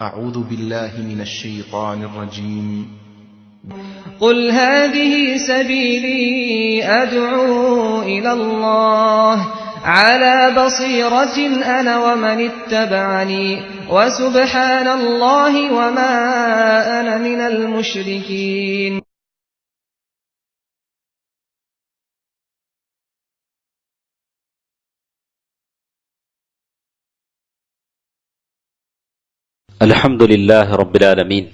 أعوذ بالله من الشيطان الرجيم. قل هذه سبيلي أدعو إلى الله على بصيرة أنا ومن اتبعني وسبحان الله وما أنا من المشركين. الحمد لله رب العالمين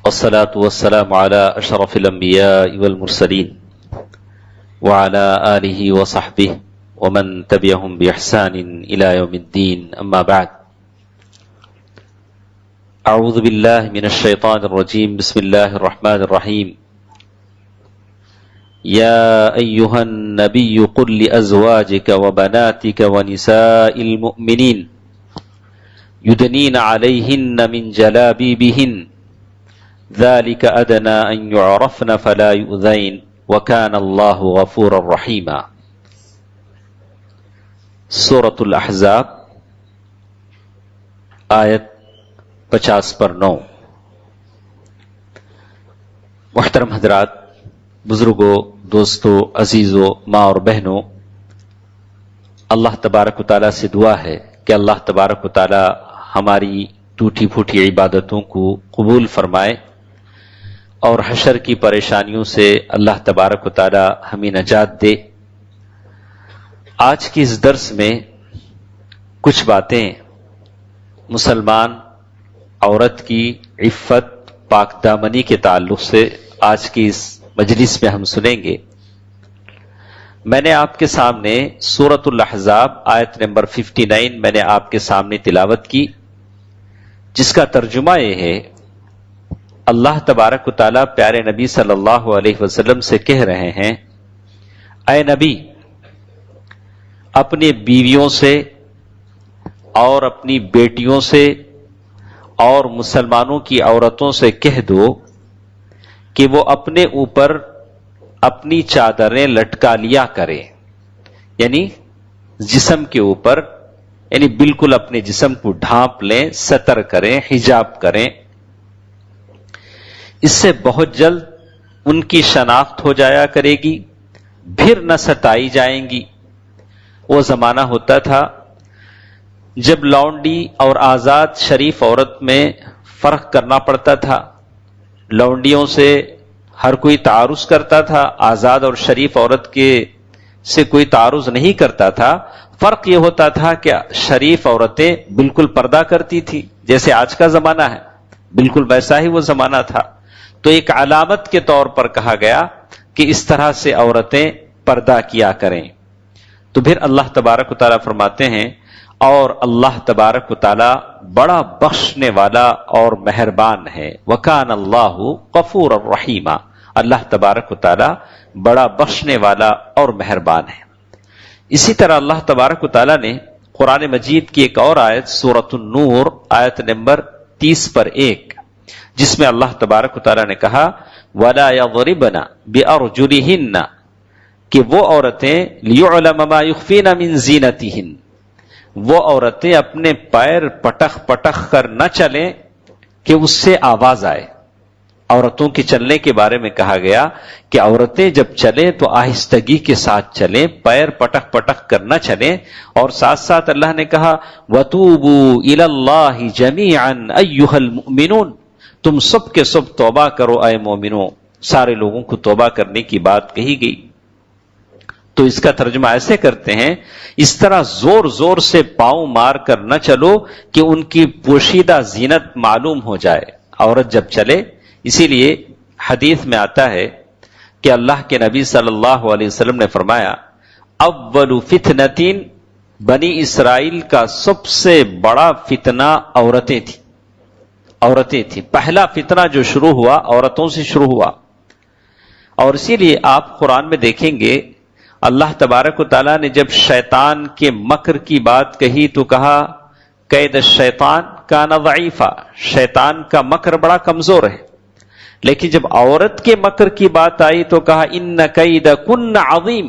والصلاة والسلام على أشرف الأنبياء والمرسلين وعلى آله وصحبه ومن تبعهم بإحسان إلى يوم الدين. أما بعد، أعوذ بالله من الشيطان الرجيم. بسم الله الرحمن الرحيم. يا أيها النبي قل لأزواجك وبناتك ونساء المؤمنين يدنين عليهن من جلابيبهن ذلك أدنى أن يعرفن فلا يؤذين وكان الله غفورا رحيما. سورة الاحزاب آیت 50-9. محترم حضرات، بزرگوں، دوستوں، عزیزوں، ماں اور بہنوں، اللہ تبارک و تعالیٰ سے دعا ہے کہ اللہ تبارک و تعالیٰ ہماری ٹوٹی پھوٹی عبادتوں کو قبول فرمائے اور حشر کی پریشانیوں سے اللہ تبارک و تعالیٰ ہمیں نجات دے. آج کی اس درس میں کچھ باتیں مسلمان عورت کی عفت پاک دامنی کے تعلق سے آج کی اس مجلس میں ہم سنیں گے. میں نے آپ کے سامنے سورۃ الاحزاب آیت نمبر 59 میں نے آپ کے سامنے تلاوت کی، جس کا ترجمہ یہ ہے: اللہ تبارک و تعالیٰ پیارے نبی صلی اللہ علیہ وسلم سے کہہ رہے ہیں، اے نبی، اپنی بیویوں سے اور اپنی بیٹیوں سے اور مسلمانوں کی عورتوں سے کہہ دو کہ وہ اپنے اوپر اپنی چادریں لٹکا لیا کریں، یعنی جسم کے اوپر، یعنی بالکل اپنے جسم کو ڈھانپ لیں، ستر کریں، حجاب کریں. اس سے بہت جلد ان کی شناخت ہو جایا کرے گی، پھر نہ ستائی جائیں گی. وہ زمانہ ہوتا تھا جب لونڈی اور آزاد شریف عورت میں فرق کرنا پڑتا تھا. لونڈیوں سے ہر کوئی تعارض کرتا تھا، آزاد اور شریف عورت کے سے کوئی تعارض نہیں کرتا تھا. فرق یہ ہوتا تھا کہ شریف عورتیں بالکل پردہ کرتی تھی، جیسے آج کا زمانہ ہے، بالکل ویسا ہی وہ زمانہ تھا. تو ایک علامت کے طور پر کہا گیا کہ اس طرح سے عورتیں پردہ کیا کریں. تو پھر اللہ تبارک و تعالیٰ فرماتے ہیں، اور اللہ تبارک و تعالیٰ بڑا بخشنے والا اور مہربان ہے. وَكَانَ اللَّهُ غَفُورًا رَحِيمًا. اللہ تبارک و تعالیٰ بڑا بخشنے والا اور مہربان ہے. اسی طرح اللہ تبارک و تعالیٰ نے قرآن مجید کی ایک اور آیت سورۃ النور آیت نمبر 30/1، جس میں اللہ تبارک و تعالیٰ نے کہا وَلَا يَضْرِبْنَ بِأَرْجُلِهِنَّ، کہ وہ عورتیں لِيُعْلَمَ مَا يُخْفِينَ مِن زِينَتِهِنَّ، وہ عورتیں اپنے پیر پٹخ پٹخ کر نہ چلیں کہ اس سے آواز آئے. عورتوں کے چلنے کے بارے میں کہا گیا کہ عورتیں جب چلیں تو آہستگی کے ساتھ چلیں، پیر پٹخ پٹخ کر نہ چلیں. اور ساتھ ساتھ اللہ نے کہا وَتُوبُوا إِلَى اللَّهِ جَمِيعًا أَيُّهَا الْمُؤْمِنُونَ، تم سب کے سب توبہ کرو اے مومنوں. سارے لوگوں کو توبہ کرنے کی بات کہی گئی. تو اس کا ترجمہ ایسے کرتے ہیں، اس طرح زور زور سے پاؤں مار کر نہ چلو کہ ان کی پوشیدہ زینت معلوم ہو جائے عورت جب چلے. اسی لیے حدیث میں آتا ہے کہ اللہ کے نبی صلی اللہ علیہ وسلم نے فرمایا اول فتنتین، بنی اسرائیل کا سب سے بڑا فتنہ عورتیں تھیں. پہلا فتنہ جو شروع ہوا عورتوں سے شروع ہوا. اور اسی لیے آپ قرآن میں دیکھیں گے اللہ تبارک و تعالیٰ نے جب شیطان کے مکر کی بات کہی تو کہا قید الشیطان کان ضعیفا، شیطان کا مکر بڑا کمزور ہے. لیکن جب عورت کے مکر کی بات آئی تو کہا ان کیدکن عظیم،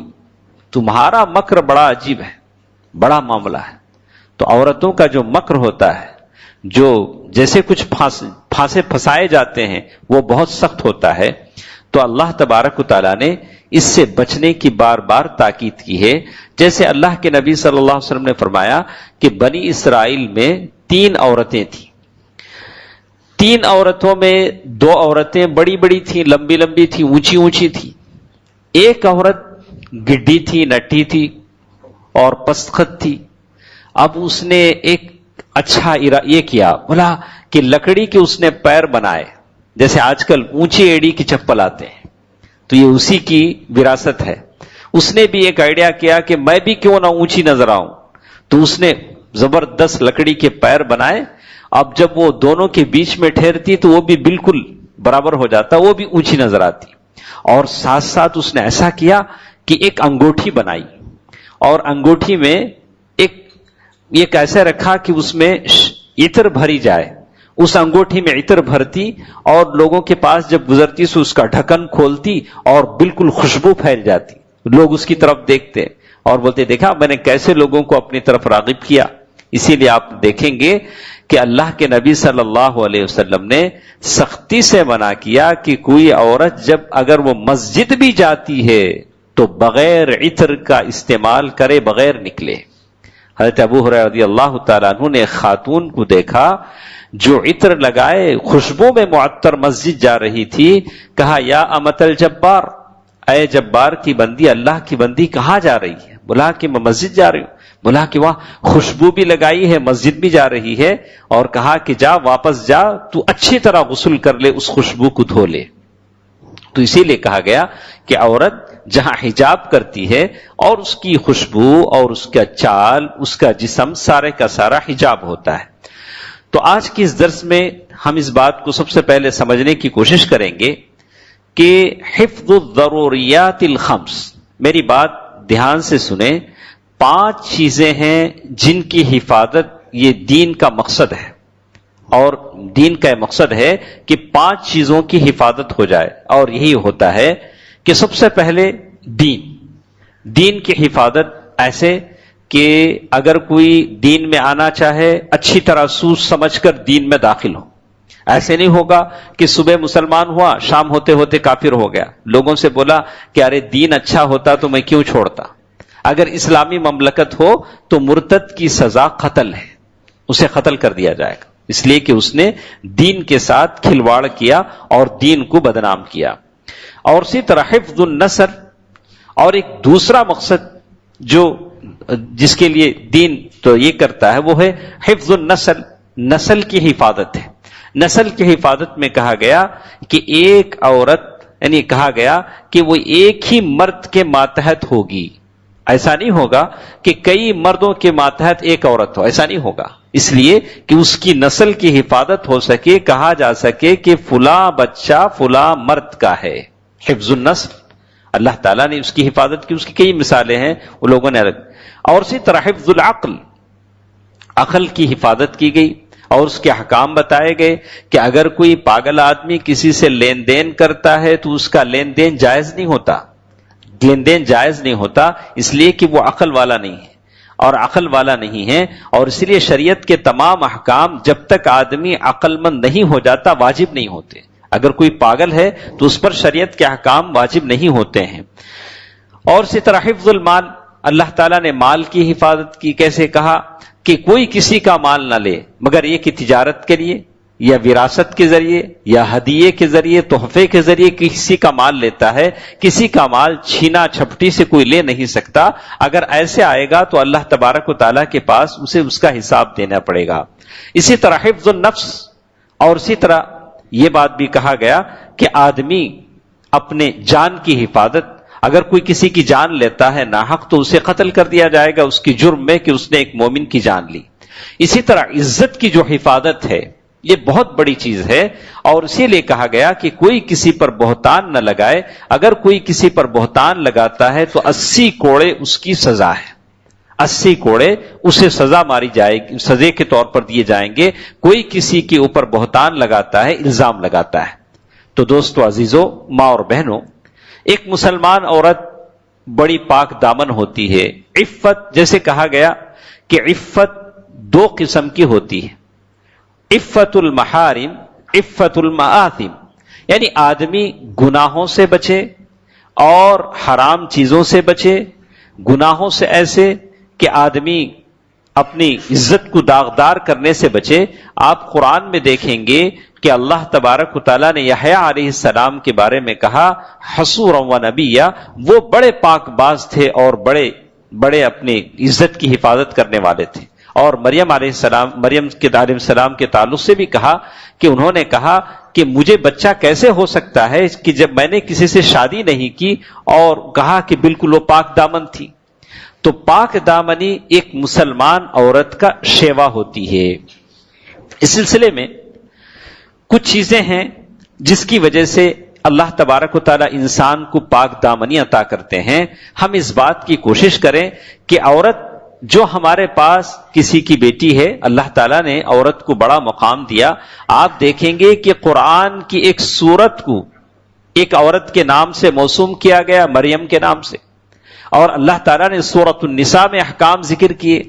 تمہارا مکر بڑا عجیب ہے، بڑا معاملہ ہے. تو عورتوں کا جو مکر ہوتا ہے، جو جیسے کچھ پھانسے پھنسائے جاتے ہیں وہ بہت سخت ہوتا ہے. تو اللہ تبارک و تعالیٰ نے اس سے بچنے کی بار بار تاکید کی ہے. جیسے اللہ کے نبی صلی اللہ علیہ وسلم نے فرمایا کہ بنی اسرائیل میں 3 عورتیں تھیں. 3 عورتوں میں 2 عورتیں بڑی بڑی تھیں، لمبی لمبی تھیں، اونچی اونچی تھیں. ایک عورت گڈی تھی، نٹی تھی اور پستخط تھی. اب اس نے ایک اچھا یہ کیا، بولا کہ لکڑی کے اس نے پیر بنائے، جیسے آج کل اونچی ایڑی کی چپل آتے ہیں، تو یہ اسی کی وراثت ہے. اس نے بھی ایک آئیڈیا کیا کہ میں بھی کیوں نہ اونچی نظر آؤں، تو اس نے زبردست لکڑی کے پیر بنائے. اب جب وہ دونوں کے بیچ میں ٹھہرتی تو وہ بھی بالکل برابر ہو جاتا، وہ بھی اونچی نظر آتی. اور ساتھ ساتھ اس نے ایسا کیا کہ ایک انگوٹھی بنائی، اور انگوٹھی میں ایک کیسے رکھا کہ اس میں عطر بھری جائے. اس انگوٹھی میں عطر بھرتی اور لوگوں کے پاس جب گزرتی تو اس کا ڈھکن کھولتی اور بالکل خوشبو پھیل جاتی. لوگ اس کی طرف دیکھتے اور بولتے دیکھا میں نے کیسے لوگوں کو اپنی طرف راغب کیا. اسی لیے آپ دیکھیں گے کہ اللہ کے نبی صلی اللہ علیہ وسلم نے سختی سے منع کیا کہ کوئی عورت جب اگر وہ مسجد بھی جاتی ہے تو بغیر عطر کا استعمال کرے، بغیر نکلے. حضرت ابو ہریرہ رضی اللہ تعالیٰ عنہ نے ایک خاتون کو دیکھا جو عطر لگائے خوشبو میں معطر مسجد جا رہی تھی. کہا یا امت الجبار، اے جبار کی بندی، اللہ کی بندی کہاں جا رہی ہے؟ بولا کہ میں مسجد جا رہی ہوں. بولا کہ واہ، خوشبو بھی لگائی ہے، مسجد بھی جا رہی ہے. اور کہا کہ جا واپس جا، تو اچھی طرح غسل کر لے، اس خوشبو کو دھو لے. تو اسی لیے کہا گیا کہ عورت جہاں حجاب کرتی ہے اور اس کی خوشبو اور اس کا چال، اس کا جسم سارے کا سارا حجاب ہوتا ہے. تو آج کی اس درس میں ہم اس بات کو سب سے پہلے سمجھنے کی کوشش کریں گے کہ حفظ الضروریات الخمس. میری بات دھیان سے سنیں. 5 چیزیں ہیں جن کی حفاظت یہ دین کا مقصد ہے، اور دین کا مقصد ہے کہ 5 چیزوں کی حفاظت ہو جائے. اور یہی ہوتا ہے کہ سب سے پہلے دین کی حفاظت ایسے کہ اگر کوئی دین میں آنا چاہے اچھی طرح سوچ سمجھ کر دین میں داخل ہو. ایسے نہیں ہوگا کہ صبح مسلمان ہوا، شام ہوتے ہوتے کافر ہو گیا. لوگوں سے بولا کہ ارے دین اچھا ہوتا تو میں کیوں چھوڑتا. اگر اسلامی مملکت ہو تو مرتد کی سزا قتل ہے، اسے قتل کر دیا جائے گا، اس لیے کہ اس نے دین کے ساتھ کھلواڑ کیا اور دین کو بدنام کیا. اور اسی طرح حفظ النسل. اور ایک دوسرا مقصد جو جس کے لیے دین تو یہ کرتا ہے وہ ہے حفظ النسل، نسل کی حفاظت ہے. نسل کی حفاظت میں کہا گیا کہ ایک عورت، یعنی کہا گیا کہ وہ ایک ہی مرد کے ماتحت ہوگی. ایسا نہیں ہوگا کہ کئی مردوں کے ماتحت ایک عورت ہو، ایسا نہیں ہوگا. اس لیے کہ اس کی نسل کی حفاظت ہو سکے، کہا جا سکے کہ فلاں بچہ فلاں مرد کا ہے. حفظ النسل، اللہ تعالیٰ نے اس کی حفاظت کی. اس کی کئی مثالیں ہیں وہ لوگوں نے الگ. اور اسی طرح حفظ العقل، عقل کی حفاظت کی گئی اور اس کے احکام بتائے گئے کہ اگر کوئی پاگل آدمی کسی سے لین دین کرتا ہے تو اس کا لین دین جائز نہیں ہوتا. لین دین جائز نہیں ہوتا اس لیے کہ وہ عقل والا نہیں ہے اور عقل والا نہیں ہے. اور اس لیے شریعت کے تمام احکام جب تک آدمی عقل مند نہیں ہو جاتا واجب نہیں ہوتے. اگر کوئی پاگل ہے تو اس پر شریعت کے احکام واجب نہیں ہوتے ہیں. اور اسی طرح حفظ المال، اللہ تعالیٰ نے مال کی حفاظت کی. کیسے کہا کہ کوئی کسی کا مال نہ لے مگر یہ کہ تجارت کے لیے یا وراثت کے ذریعے یا ہدیے کے ذریعے، تحفے کے ذریعے کسی کا مال لیتا ہے. کسی کا مال چھینا چھپٹی سے کوئی لے نہیں سکتا. اگر ایسے آئے گا تو اللہ تبارک و تعالیٰ کے پاس اسے اس کا حساب دینا پڑے گا. اسی طرح حفظ النفس. اور اسی طرح یہ بات بھی کہا گیا کہ آدمی اپنے جان کی حفاظت، اگر کوئی کسی کی جان لیتا ہے ناحق تو اسے قتل کر دیا جائے گا اس کی جرم میں کہ اس نے ایک مومن کی جان لی. اسی طرح عزت کی جو حفاظت ہے یہ بہت بڑی چیز ہے. اور اسی لیے کہا گیا کہ کوئی کسی پر بہتان نہ لگائے. اگر کوئی کسی پر بہتان لگاتا ہے تو 80 کوڑے اس کی سزا ہے. 80 کوڑے اسے سزا ماری جائے گی، سزے کے طور پر دیے جائیں گے. کوئی کسی کے اوپر بہتان لگاتا ہے، الزام لگاتا ہے. تو دوستو عزیزو، ماں اور بہنوں، ایک مسلمان عورت بڑی پاک دامن ہوتی ہے. عفت، جیسے کہا گیا کہ عفت 2 قسم کی ہوتی ہے. عفت المحارم عفت المآثم، یعنی آدمی گناہوں سے بچے اور حرام چیزوں سے بچے. گناہوں سے ایسے کہ آدمی اپنی عزت کو داغدار کرنے سے بچے. آپ قرآن میں دیکھیں گے کہ اللہ تبارک و تعالیٰ نے یحییٰ علیہ السلام کے بارے میں کہا حصورا و نبیّا، وہ بڑے پاک باز تھے اور بڑے اپنی عزت کی حفاظت کرنے والے تھے. اور مریم علیہ السلام کے تعلق سے بھی کہا کہ انہوں نے کہا کہ مجھے بچہ کیسے ہو سکتا ہے کہ جب میں نے کسی سے شادی نہیں کی، اور کہا کہ بالکل وہ پاک دامن تھی. تو پاک دامنی ایک مسلمان عورت کا شیوا ہوتی ہے. اس سلسلے میں کچھ چیزیں ہیں جس کی وجہ سے اللہ تبارک و تعالی انسان کو پاک دامنی عطا کرتے ہیں. ہم اس بات کی کوشش کریں کہ عورت جو ہمارے پاس کسی کی بیٹی ہے، اللہ تعالیٰ نے عورت کو بڑا مقام دیا. آپ دیکھیں گے کہ قرآن کی ایک سورت کو ایک عورت کے نام سے موسوم کیا گیا، مریم کے نام سے. اور اللہ تعالیٰ نے سورۃ النساء میں احکام ذکر کیے،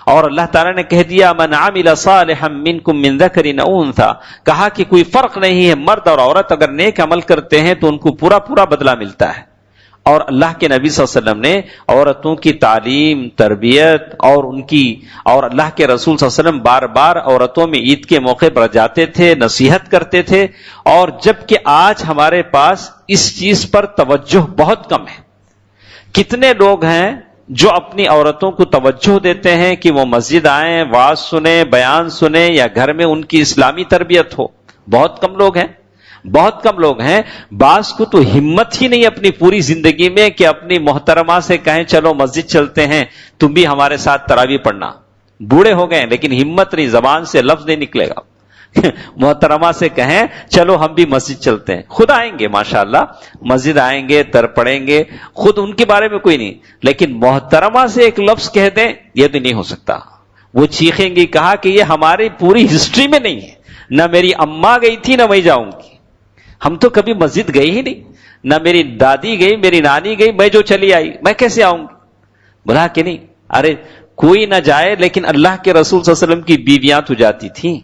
اور اللہ تعالیٰ نے کہہ دیا من عمل صالحا منکم من ذکر او انثی، کہا کہ کوئی فرق نہیں ہے، مرد اور عورت اگر نیک عمل کرتے ہیں تو ان کو پورا بدلہ ملتا ہے. اور اللہ کے نبی صلی اللہ علیہ وسلم نے عورتوں کی تعلیم، تربیت اور اللہ کے رسول صلی اللہ علیہ وسلم بار بار عورتوں میں عید کے موقع پر جاتے تھے، نصیحت کرتے تھے. اور جبکہ آج ہمارے پاس اس چیز پر توجہ بہت کم ہے. کتنے لوگ ہیں جو اپنی عورتوں کو توجہ دیتے ہیں کہ وہ مسجد آئیں، واعظ سنیں، بیان سنیں، یا گھر میں ان کی اسلامی تربیت ہو؟ بہت کم لوگ ہیں. بعض کو تو ہمت ہی نہیں اپنی پوری زندگی میں کہ اپنی محترمہ سے کہیں چلو مسجد چلتے ہیں، تم بھی ہمارے ساتھ تراویح پڑھنا. بوڑھے ہو گئے لیکن ہمت نہیں، زبان سے لفظ نہیں نکلے گا. محترمہ سے کہیں چلو ہم بھی مسجد چلتے ہیں، خود آئیں گے ماشاءاللہ، مسجد آئیں گے، پڑھیں گے، خود ان کے بارے میں کوئی نہیں، لیکن محترمہ سے ایک لفظ کہہ دیں یہ تو نہیں ہو سکتا. وہ چیخیں گی. کہا کہ یہ ہماری پوری ہسٹری میں نہیں ہے، نہ میری اماں گئی تھی نہ میں جاؤں گی، ہم تو کبھی مسجد گئے ہی نہیں، نہ میری دادی گئی، میری نانی گئی، میں جو چلی آئی میں کیسے آؤں گی؟ بولا کہ نہیں. ارے کوئی نہ جائے لیکن اللہ کے رسول صلی اللہ علیہ وسلم کی بیویاں تو جاتی تھیں.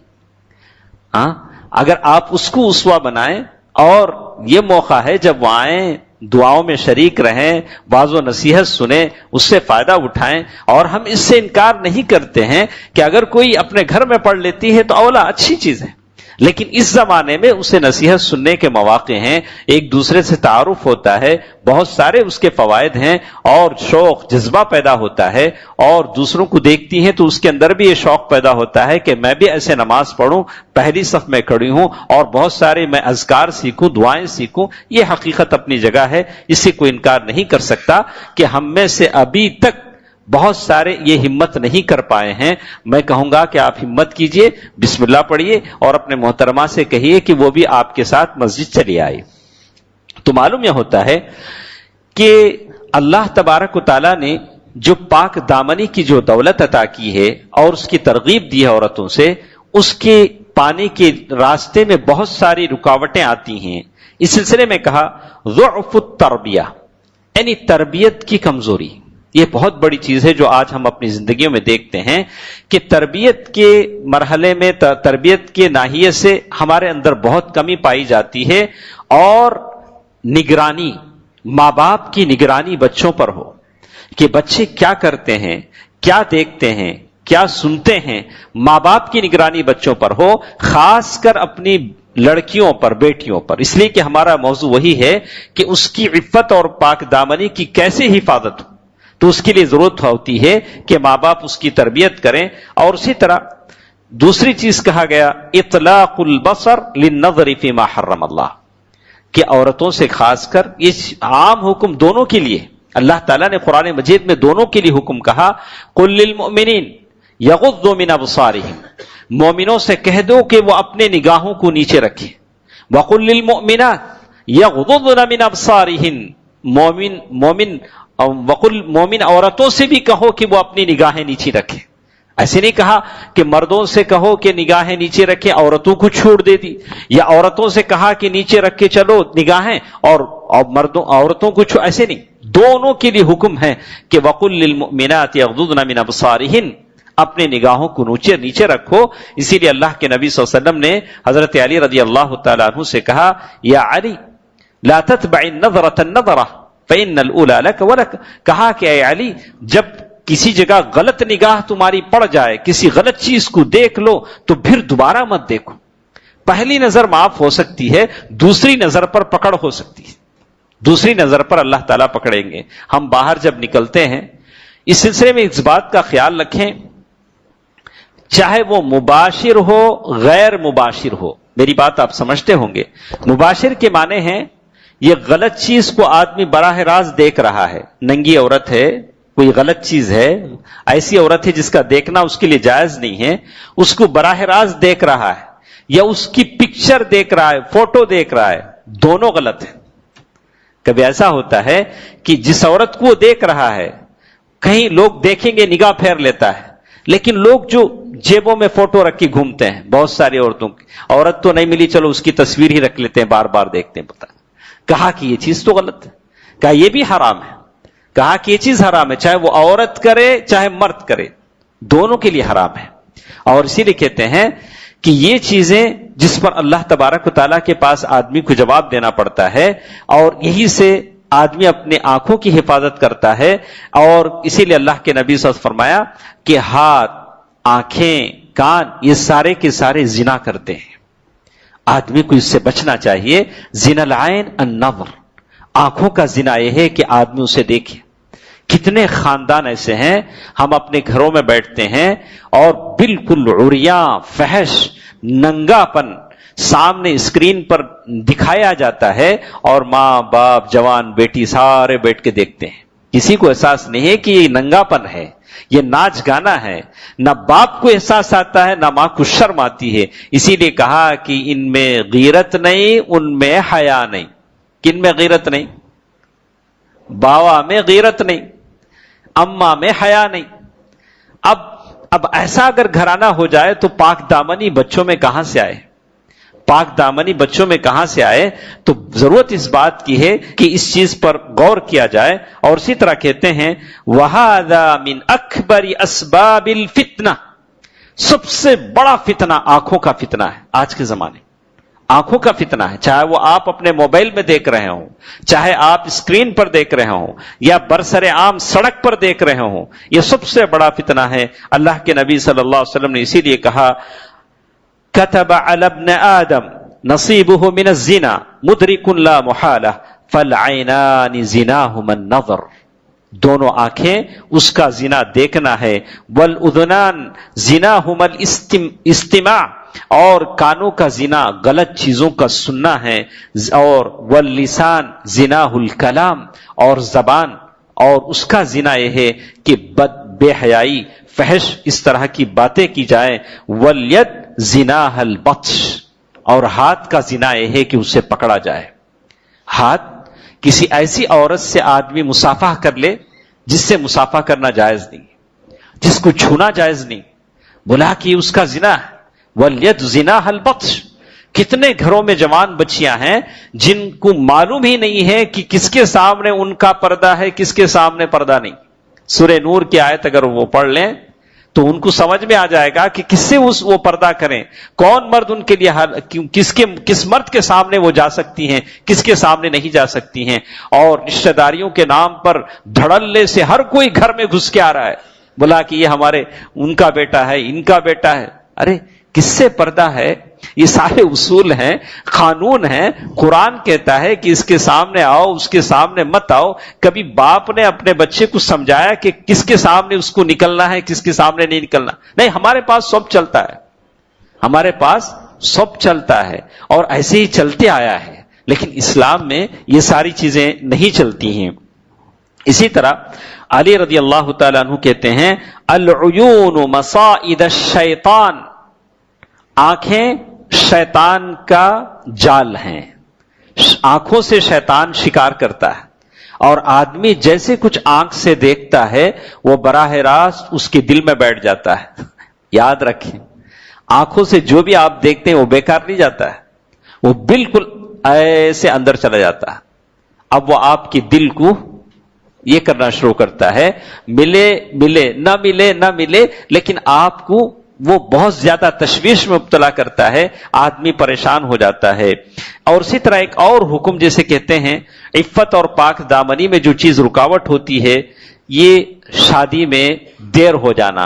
اگر آپ اس کو اسوہ بنائیں، اور یہ موقع ہے جب وہ آئیں، دعاؤں میں شریک رہیں، واعظ و نصیحت سنیں، اس سے فائدہ اٹھائیں. اور ہم اس سے انکار نہیں کرتے ہیں کہ اگر کوئی اپنے گھر میں پڑھ لیتی ہے تو اولا اچھی چیز ہے، لیکن اس زمانے میں اسے نصیحت سننے کے مواقع ہیں، ایک دوسرے سے تعارف ہوتا ہے، بہت سارے اس کے فوائد ہیں، اور شوق جذبہ پیدا ہوتا ہے، اور دوسروں کو دیکھتی ہیں تو اس کے اندر بھی یہ شوق پیدا ہوتا ہے کہ میں بھی ایسے نماز پڑھوں، پہلی صف میں کھڑی ہوں، اور بہت سارے میں اذکار سیکھوں، دعائیں سیکھوں. یہ حقیقت اپنی جگہ ہے، اس سے کوئی انکار نہیں کر سکتا کہ ہم میں سے ابھی تک بہت سارے یہ ہمت نہیں کر پائے ہیں. میں کہوں گا کہ آپ ہمت کیجئے، بسم اللہ پڑھیے، اور اپنے محترمہ سے کہیے کہ وہ بھی آپ کے ساتھ مسجد چلی آئے. تو معلوم یہ ہوتا ہے کہ اللہ تبارک و تعالیٰ نے جو پاک دامنی کی جو دولت عطا کی ہے اور اس کی ترغیب دی ہے عورتوں سے، اس کے پانے کے راستے میں بہت ساری رکاوٹیں آتی ہیں. اس سلسلے میں کہا ضعف التربیہ، یعنی تربیت کی کمزوری. یہ بہت بڑی چیز ہے جو آج ہم اپنی زندگیوں میں دیکھتے ہیں کہ تربیت کے مرحلے میں، تربیت کے ناحیے سے ہمارے اندر بہت کمی پائی جاتی ہے. اور نگرانی، ماں باپ کی نگرانی بچوں پر ہو کہ بچے کیا کرتے ہیں، کیا دیکھتے ہیں، کیا سنتے ہیں، ماں باپ کی نگرانی بچوں پر ہو، خاص کر اپنی لڑکیوں پر، بیٹیوں پر. اس لیے کہ ہمارا موضوع وہی ہے کہ اس کی عفت اور پاک دامنی کی کیسے حفاظت ہو. تو اس کے لیے ضرورت ہوتی ہے کہ ماں باپ اس کی تربیت کریں. اور اسی طرح دوسری چیز کہا گیا اطلاق البصر للنظر فيما حرم اللہ، کہ عورتوں سے خاص کر یہ عام حکم دونوں کے لیے. اللہ تعالیٰ نے قرآن مجید میں دونوں کے لیے حکم کہا قل للمؤمنین یغضوا من ابصارہم، مومنوں سے کہہ دو کہ وہ اپنے نگاہوں کو نیچے رکھیں. وقل للمؤمنات یغضضن من ابصارہن، مومن عورتوں سے بھی کہو کہ وہ اپنی نگاہیں نیچے رکھیں. ایسے نہیں کہا کہ مردوں سے کہو کہ نگاہیں نیچے رکھیں، عورتوں کو چھوڑ دے دی، یا عورتوں سے کہا کہ نیچے رکھ کے چلو نگاہیں اور عورتوں کو چھوڑ، ایسے نہیں. دونوں کے لیے حکم ہے کہ وقل للمؤمنات یغضضن من ابصارہن. اپنے نگاہوں کو نیچے رکھو. اسی لیے اللہ کے نبی صلی اللہ علیہ وسلم نے حضرت علی رضی اللہ تعالیٰ عنہ سے کہا یا علی لا تتبع النظرة النظرة فإن الأولى لك ولك. کہا کہ اے علی جب کسی جگہ غلط نگاہ تمہاری پڑ جائے, کسی غلط چیز کو دیکھ لو تو پھر دوبارہ مت دیکھو. پہلی نظر معاف ہو سکتی ہے, دوسری نظر پر پکڑ ہو سکتی ہے, دوسری نظر پر اللہ تعالیٰ پکڑیں گے. ہم باہر جب نکلتے ہیں اس سلسلے میں اس بات کا خیال رکھیں, چاہے وہ مباشر ہو غیر مباشر ہو. میری بات آپ سمجھتے ہوں گے. مباشر کے معنی ہیں یہ غلط چیز کو آدمی براہ راست دیکھ رہا ہے. ننگی عورت ہے, کوئی غلط چیز ہے, ایسی عورت ہے جس کا دیکھنا اس کے لیے جائز نہیں ہے, اس کو براہ راست دیکھ رہا ہے یا اس کی پکچر دیکھ رہا ہے, فوٹو دیکھ رہا ہے, دونوں غلط ہیں. کبھی ایسا ہوتا ہے کہ جس عورت کو وہ دیکھ رہا ہے کہیں لوگ دیکھیں گے نگاہ پھیر لیتا ہے, لیکن لوگ جو جیبوں میں فوٹو رکھ کے گھومتے ہیں, بہت ساری عورتوں کی, عورت تو نہیں ملی چلو اس کی تصویر ہی رکھ لیتے ہیں, بار بار دیکھتے ہیں. پتہ کہا کہ یہ چیز تو غلط ہے, کہا یہ بھی حرام ہے, کہا کہ یہ چیز حرام ہے, چاہے وہ عورت کرے چاہے مرد کرے, دونوں کے لیے حرام ہے. اور اسی لیے کہتے ہیں کہ یہ چیزیں جس پر اللہ تبارک و تعالیٰ کے پاس آدمی کو جواب دینا پڑتا ہے, اور یہی سے آدمی اپنے آنکھوں کی حفاظت کرتا ہے. اور اسی لیے اللہ کے نبی صلی اللہ علیہ وسلم فرمایا کہ ہاتھ, آنکھیں, کان یہ سارے کے سارے زنا کرتے ہیں, آدمی کو اس سے بچنا چاہیے. زنا العین النظر, آنکھوں کا زنا یہ ہے کہ آدمی اسے دیکھے. کتنے خاندان ایسے ہیں ہم اپنے گھروں میں بیٹھتے ہیں اور بالکل عریاں فحش ننگا پن سامنے اسکرین پر دکھایا جاتا ہے, اور ماں باپ جوان بیٹی سارے بیٹھ کے دیکھتے ہیں. کسی کو احساس نہیں ہے کہ یہ ننگا پن ہے, یہ ناچ گانا ہے. نہ باپ کو احساس آتا ہے نہ ماں کو شرم آتی ہے. اسی لیے کہا کہ ان میں غیرت نہیں, ان میں حیا نہیں. کن میں غیرت نہیں؟ باوا میں غیرت نہیں, اماں میں حیا نہیں. اب ایسا اگر گھرانہ ہو جائے تو پاک دامنی بچوں میں کہاں سے آئے؟ پاک دامنی بچوں میں کہاں سے آئے؟ تو ضرورت اس بات کی ہے کہ اس چیز پر غور کیا جائے. اور اسی طرح کہتے ہیں وَهَذَا مِنْ أَكْبَرِ أَسْبَابِ الْفِتْنَةِ, سب سے بڑا فتنہ آنکھوں کا فتنہ ہے. آج کے زمانے آنکھوں کا فتنہ ہے, چاہے وہ آپ اپنے موبائل میں دیکھ رہے ہوں, چاہے آپ اسکرین پر دیکھ رہے ہوں, یا برسر عام سڑک پر دیکھ رہے ہوں, یہ سب سے بڑا فتنہ ہے. اللہ کے نبی صلی اللہ علیہ وسلم نے اسی لیے کہا كتب على ابن آدم نصيبه من الزنا مدرك لا محالة فالعينان زناهما النظر, دونوں آنکھیں اس کا زنا دیکھنا ہے. والاذنان زناهما الاستماع, اور کانوں کا زنا غلط چیزوں کا سننا ہے. اور واللسان زناہ الکلام, اور زبان اور اس کا زنا یہ ہے کہ بے حیائی فحش اس طرح کی باتیں کی جائیں. والید زناہ البطش, اور ہاتھ کا زنا یہ ہے کہ اسے پکڑا جائے. ہاتھ کسی ایسی عورت سے آدمی مصافحہ کر لے جس سے مصافحہ کرنا جائز نہیں, جس کو چھونا جائز نہیں, بولا کہ اس کا زنا ہے. والید زناہ البطش, کتنے گھروں میں جوان بچیاں ہیں جن کو معلوم ہی نہیں ہے کہ کس کے سامنے ان کا پردہ ہے, کس کے سامنے پردہ نہیں. سورہ نور کی آیت اگر وہ پڑھ لیں تو ان کو سمجھ میں آ جائے گا کہ کس سے وہ پردہ کریں, کون مرد ان کے لیے, کس مرد کے سامنے وہ جا سکتی ہیں, کس کے سامنے نہیں جا سکتی ہیں. اور رشتہ داریوں کے نام پر دھڑلے سے ہر کوئی گھر میں گھس کے آ رہا ہے, بولا کہ یہ ان کا بیٹا ہے, ان کا بیٹا ہے. ارے کس سے پردہ ہے؟ یہ سارے اصول ہیں, قانون ہیں. قرآن کہتا ہے کہ اس کے سامنے آؤ, اس کے سامنے مت آؤ. کبھی باپ نے اپنے بچے کو سمجھایا کہ کس کے سامنے اس کو نکلنا ہے, کس کے سامنے نہیں نکلنا؟ نہیں, ہمارے پاس سب چلتا ہے, ہمارے پاس سب چلتا ہے اور ایسے ہی چلتے آیا ہے. لیکن اسلام میں یہ ساری چیزیں نہیں چلتی ہیں. اسی طرح علی رضی اللہ تعالیٰ عنہ کہتے ہیں العیون مصائد الشیطان, آنکھیں شیطان کا جال ہیں. آنکھوں سے شیطان شکار کرتا ہے, اور آدمی جیسے کچھ آنکھ سے دیکھتا ہے وہ براہ راست اس کے دل میں بیٹھ جاتا ہے. یاد رکھیں, آنکھوں سے جو بھی آپ دیکھتے ہیں وہ بیکار نہیں جاتا ہے, وہ بالکل ایسے اندر چلا جاتا ہے. اب وہ آپ کے دل کو یہ کرنا شروع کرتا ہے، ملے ملے نہ ملے نہ ملے، لیکن آپ کو وہ بہت زیادہ تشویش میں مبتلا کرتا ہے، آدمی پریشان ہو جاتا ہے۔ اور اسی طرح ایک اور حکم جیسے کہتے ہیں عفت اور پاک دامنی میں جو چیز رکاوٹ ہوتی ہے، یہ شادی میں دیر ہو جانا،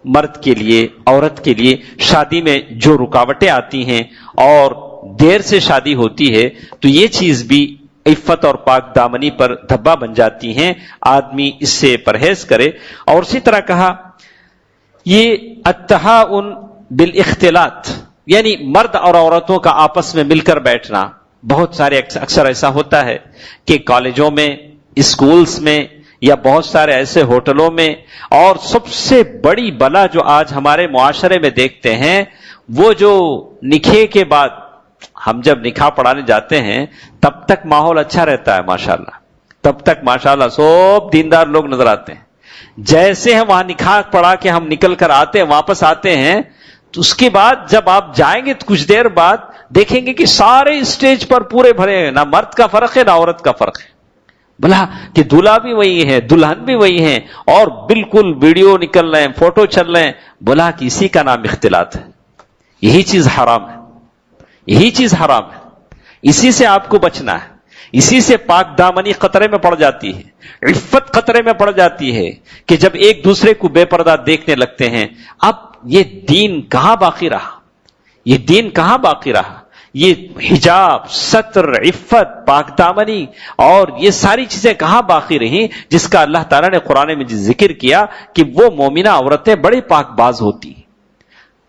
مرد کے لیے عورت کے لیے شادی میں جو رکاوٹیں آتی ہیں اور دیر سے شادی ہوتی ہے، تو یہ چیز بھی عفت اور پاک دامنی پر دھبا بن جاتی ہیں، آدمی اس سے پرہیز کرے۔ اور اسی طرح کہا یہ التہاؤن بالاختلاط، یعنی مرد اور عورتوں کا آپس میں مل کر بیٹھنا۔ بہت سارے اکثر ایسا ہوتا ہے کہ کالجوں میں، اسکولز میں، یا بہت سارے ایسے ہوٹلوں میں، اور سب سے بڑی بلا جو آج ہمارے معاشرے میں دیکھتے ہیں، وہ جو نکاح کے بعد ہم جب نکاح پڑھانے جاتے ہیں تب تک ماحول اچھا رہتا ہے ماشاءاللہ، تب تک ماشاءاللہ سب دیندار لوگ نظر آتے ہیں۔ جیسے ہم وہاں نکاح پڑھا کے ہم نکل کر آتے ہیں، واپس آتے ہیں، تو اس کے بعد جب آپ جائیں گے تو کچھ دیر بعد دیکھیں گے کہ سارے اسٹیج پر پورے بھرے ہیں، نہ مرد کا فرق ہے نہ عورت کا فرق ہے، بلا کہ دلہا بھی وہی ہے، دلہن بھی وہی ہے، اور بالکل ویڈیو نکل رہے ہیں، فوٹو چل رہے ہیں، بلا کہ اسی کا نام اختلاط ہے۔ یہی چیز حرام ہے، یہی چیز حرام ہے، اسی سے آپ کو بچنا ہے، اسی سے پاک دامنی خطرے میں پڑ جاتی ہے، عفت خطرے میں پڑ جاتی ہے کہ جب ایک دوسرے کو بے پردہ دیکھنے لگتے ہیں۔ اب یہ دین کہاں باقی رہا، یہ دین کہاں باقی رہا؟ یہ حجاب، ستر، عفت، پاک دامنی اور یہ ساری چیزیں کہاں باقی رہیں جس کا اللہ تعالیٰ نے قرآن میں ذکر کیا کہ وہ مومنہ عورتیں بڑے پاک باز ہوتی ہیں۔